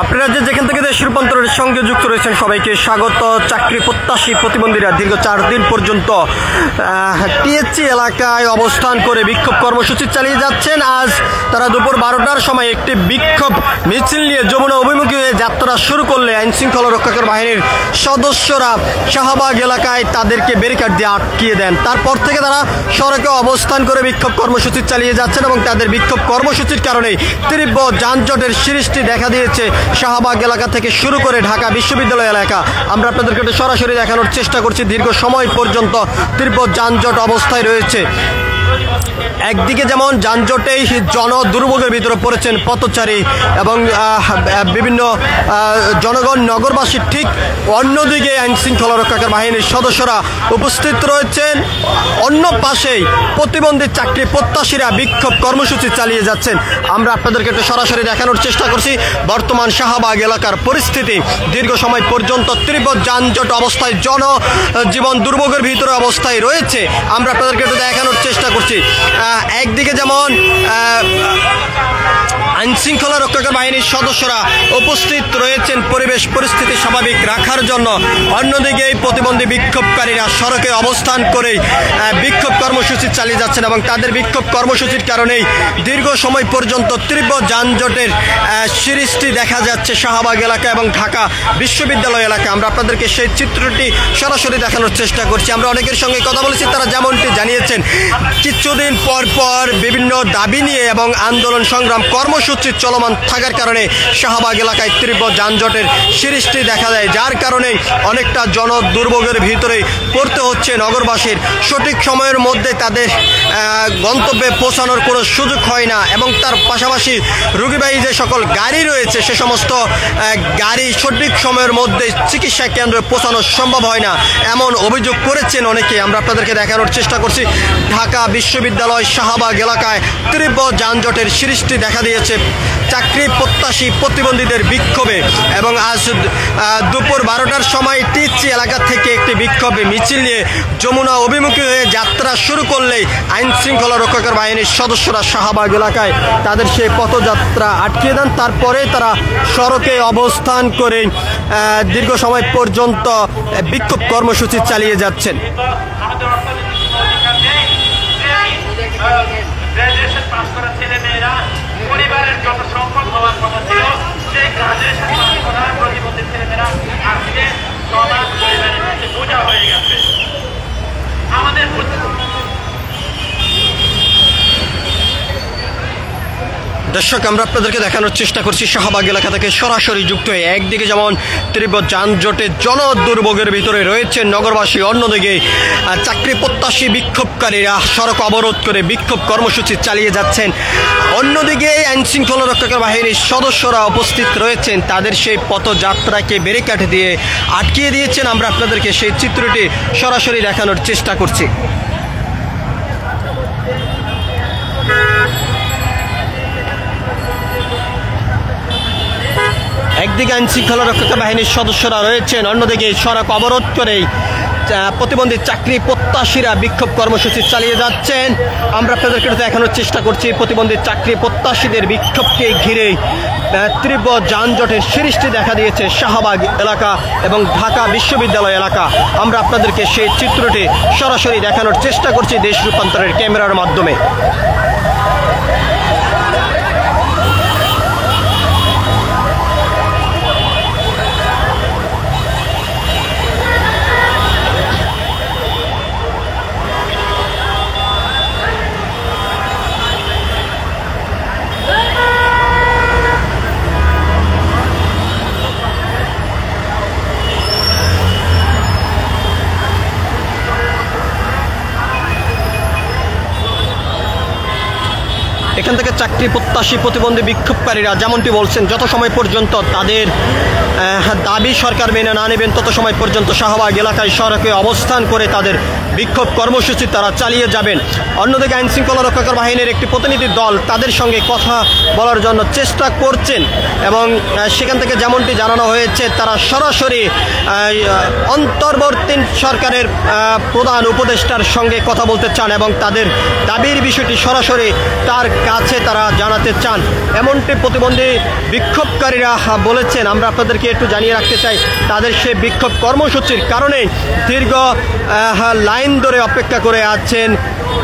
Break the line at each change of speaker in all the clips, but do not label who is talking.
আপনারা যেখান থেকে দেশ রূপান্তরের সঙ্গে যুক্ত রয়েছেন সবাইকে স্বাগত। চাকরি প্রত্যাশী প্রতিবন্ধীরা দীর্ঘ 4 দিন পর্যন্ত টিএসসি এলাকায় অবস্থান করে বিক্ষোভ কর্মসূচি চালিয়ে যাচ্ছেন। আজ তারা দুপুর 12টার সময় একটি বিক্ষোভ মিছিল নিয়ে যমুনা অভিমুখী হয়ে যাত্রা শুরু করলে আইনশৃঙ্খলা রক্ষাকারী বাহিনীর সদস্যরা শাহবাগ এলাকায় তাদেরকে ব্যারিকেড দিয়ে আটকিয়ে দেন। তারপর থেকে তারা সড়কে অবস্থান করে বিক্ষোভ কর্মসূচি চালিয়ে যাচ্ছেন এবং তাদের বিক্ষোভ কর্মসূচির কারণে তীব্র যানজটের সৃষ্টি দেখা দিয়েছে শাহবাগ এলাকা থেকে শুরু করে ঢাকা বিশ্ববিদ্যালয় এলাকা। আমরা আপনাদেরকে সরাসরি দেখানোর চেষ্টা করছি। দীর্ঘ সময় পর্যন্ত তীব্র যানজট অবস্থায় রয়েছে। একদিকে যেমন যানজটেই জনদুর্ভোগের ভিতরে পড়েছেন পথচারী এবং বিভিন্ন জনগণ নগরবাসী, ঠিক অন্যদিকে আইনশৃঙ্খলা রক্ষাকারী বাহিনীর সদস্যরা উপস্থিত রয়েছেন। অন্য পাশেই প্রতিবন্ধী চাকরি প্রত্যাশীরা বিক্ষোভ কর্মসূচি চালিয়ে যাচ্ছেন। আমরা আপনাদেরকে একটু সরাসরি দেখানোর চেষ্টা করছি বর্তমান শাহবাগ এলাকার পরিস্থিতি। দীর্ঘ সময় পর্যন্ত তীব্র যানজট অবস্থায় জনজীবন দুর্ভোগের ভিতরে অবস্থায় রয়েছে। আমরা আপনাদেরকে একটু দেখানোর চেষ্টা করছি। একদিকে যেমন আইনশৃঙ্খলা রক্ষাকারী বাহিনীর সদস্যরা উপস্থিত রয়েছেন পরিবেশ পরিস্থিতি স্বাভাবিক রাখার জন্য, অন্যদিকে এই প্রতিবন্ধী বিক্ষোভকারীরা সড়কে অবস্থান করে বিক্ষোভ কর্মসূচি চালিয়ে যাচ্ছেন এবং তাদের বিক্ষোভ কর্মসূচির কারণেই দীর্ঘ সময় পর্যন্ত তীব্র যানজটের সৃষ্টি দেখা যাচ্ছে শাহবাগ এলাকা এবং ঢাকা বিশ্ববিদ্যালয় এলাকা। আমরা আপনাদেরকে সেই চিত্রটি সরাসরি দেখানোর চেষ্টা করছি। আমরা অনেকের সঙ্গে কথা বলেছি, তারা যেমনটি জানিয়েছেন কিছুদিন পর পর বিভিন্ন দাবি নিয়ে এবং আন্দোলন সংগ্রাম কর্মসূচি চলমান থাকার কারণে শাহবাগ এলাকায় তীব্র যানজটের সৃষ্টি দেখা যায়, যার কারণে অনেকটা জনদুর্ভোগের ভিতরে পড়তে হচ্ছে নগরবাসীর। সঠিক সময়ের মধ্যে তাদের গন্তব্যে পৌঁছানোর কোনো সুযোগ হয় না এবং তার পাশাপাশি রোগীবাহী যে সকল গাড়ি রয়েছে সে সমস্ত গাড়ি সঠিক সময়ের মধ্যে চিকিৎসা কেন্দ্রে পৌঁছানো সম্ভব হয় না, এমন অভিযোগ করেছেন অনেকে। আমরা আপনাদেরকে দেখানোর চেষ্টা করছি ঢাকা বিশ্ববিদ্যালয় শাহবাগ এলাকায় তীব্র যানজটের সৃষ্টি দেখা দিয়েছে চাকরি প্রত্যাশী প্রতিবন্ধীদের বিক্ষোভে। এবং আজ দুপুর 12টার সময় টিএসসি এলাকা থেকে একটি বিক্ষোভ মিছিল নিয়ে যমুনা অভিমুখী হয়ে যাত্রা শুরু করলেই আইনশৃঙ্খলা রক্ষাকারী বাহিনীর সদস্যরা শাহবাগ এলাকায় তাদের সেই পথযাত্রা আটকিয়ে দেন। তারপরে তারা সড়কে অবস্থান করে দীর্ঘ সময় পর্যন্ত বিক্ষোভ কর্মসূচি চালিয়ে যাচ্ছেন।
গ্রাজুয়েশন পাস করা ছেলে মেয়েরা পরিবারের যত সম্পদ হওয়ার কথা ছিল সেই গ্রাজুয়েশন পাস করা প্রতিবন্ধী ছেলেমেয়েরা আজকে সমাজ পরিবারের কাছে বোঝা হয়ে গেছে। আমাদের
দর্শক, আমরা আপনাদেরকে দেখানোর চেষ্টা করছি শাহবাগ এলাকা থেকে সরাসরি যুক্ত হয়ে। একদিকে যেমন তীব্র যানজটে জনদুর্ভোগের ভিতরে রয়েছে নগরবাসী, অন্যদিকে চাকরি প্রত্যাশী বিক্ষোভকারীরা সড়ক অবরোধ করে বিক্ষোভ কর্মসূচি চালিয়ে যাচ্ছেন। অন্যদিকে আইনশৃঙ্খলা রক্ষাকারী বাহিনীর সদস্যরা উপস্থিত রয়েছেন, তাদের সেই পথযাত্রাকে ব্যারিকেড দিয়ে আটকিয়ে দিয়েছেন। আমরা আপনাদেরকে সেই চিত্রটি সরাসরি দেখানোর চেষ্টা করছি। একদিকে আইনশৃঙ্খলা রক্ষাকারী বাহিনীর সদস্যরা রয়েছেন, অন্যদিকে সড়ক অবরোধ করে প্রতিবন্ধী চাকরি প্রত্যাশীরা বিক্ষোভ কর্মসূচি চালিয়ে যাচ্ছেন। আমরা আপনাদেরকে দেখানোর চেষ্টা করছি প্রতিবন্ধী চাকরি প্রত্যাশীদের বিক্ষোভকে ঘিরে তীব্র যানজটের সৃষ্টি দেখা দিয়েছে শাহবাগ এলাকা এবং ঢাকা বিশ্ববিদ্যালয় এলাকা। আমরা আপনাদেরকে সেই চিত্রটি সরাসরি দেখানোর চেষ্টা করছি দেশ রূপান্তরের ক্যামেরার মাধ্যমে। এখান থেকে চাকরি প্রত্যাশী প্রতিবন্ধী বিক্ষোভকারীরা যেমনটি বলছেন, যত সময় পর্যন্ত তাদের দাবি সরকার মেনে না নেবেন তত সময় পর্যন্ত শাহবাগ এলাকায় সড়কে অবস্থান করে তাদের বিক্ষোভ কর্মসূচি তারা চালিয়ে যাবেন। অন্যদিকে আইন শৃঙ্খলা রক্ষাকারী বাহিনীর একটি প্রতিনিধি দল তাদের সঙ্গে কথা বলার জন্য চেষ্টা করছেন এবং সেখান থেকে যেমনটি জানানো হয়েছে তারা সরাসরি অন্তর্বর্তী সরকারের প্রধান উপদেষ্টার সঙ্গে কথা বলতে চান এবং তাদের দাবির বিষয়টি সরাসরি তার কাছে তারা জানাতে চান, এমনটি প্রতিবন্ধী বিক্ষোভকারীরা বলেছেন। আমরা আপনাদেরকে একটু জানিয়ে রাখতে চাই, তাদের সেই বিক্ষোভ কর্মসূচির কারণে দীর্ঘ লাইন ধরে অপেক্ষা করে আছেন,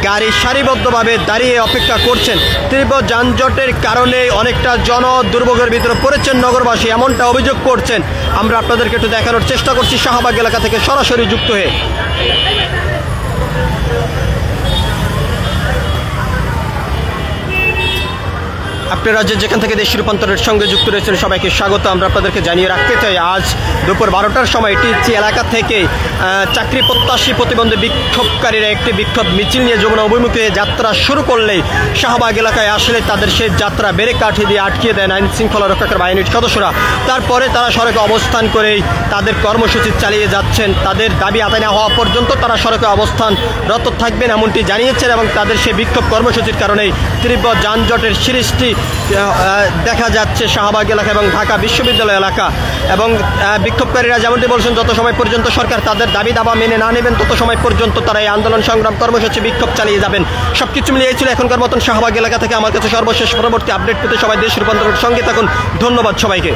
গাড়ি সারিবদ্ধভাবে দাঁড়িয়ে অপেক্ষা করছেন। তীব্র যানজটের কারণে অনেকটা দুর্ভোগের ভিতরে পড়েছেন নগরবাসী, এমনটা অভিযোগ করছেন। আমরা আপনাদেরকে একটু দেখানোর চেষ্টা করছি শাহবাগ এলাকা থেকে সরাসরি যুক্ত হয়ে। আপনারা যেখান থেকে দেশ রূপান্তরের সঙ্গে যুক্ত রয়েছেন সবাইকে স্বাগত। আমরা আপনাদেরকে জানিয়ে রাখতে চাই, আজ দুপুর 12টার সময় টিএসসি এলাকা থেকে চাকরি প্রত্যাশী প্রতিবন্ধী বিক্ষোভকারীরা একটি বিক্ষোভ মিছিল নিয়ে যমুনা অভিমুখে যাত্রা শুরু করলেই শাহবাগ এলাকায় আসলে তাদের সেই যাত্রা ব্যারিকেড দিয়ে আটকিয়ে দেন আইন শৃঙ্খলা রক্ষাকারী বাহিনীর সদস্যরা। তারপরে তারা সড়কে অবস্থান করেই তাদের কর্মসূচি চালিয়ে যাচ্ছেন। তাদের দাবি আদায় না হওয়া পর্যন্ত তারা সড়কে অবস্থানরত থাকবেন এমনটি জানিয়েছেন এবং তাদের সেই বিক্ষোভ কর্মসূচির কারণেই তীব্র যানজটের সৃষ্টি দেখা যাচ্ছে শাহবাগ এলাকা এবং ঢাকা বিশ্ববিদ্যালয় এলাকা। এবং বিক্ষোভকারীরা যেমনটি বলছেন, যত সময় পর্যন্ত সরকার তাদের দাবি দাবা মেনে না নেবেন তত সময় পর্যন্ত তারা এই আন্দোলন সংগ্রাম কর্মসূচি বিক্ষোভ চালিয়ে যাবেন। সবকিছু মিলিয়ে ছিল এখনকার মতন শাহবাগ এলাকা থেকে। আমার কাছে সর্বশেষ পরবর্তী আপডেট পেতে সবাই দেশ রূপান্তরের সঙ্গে থাকুন। ধন্যবাদ সবাইকে।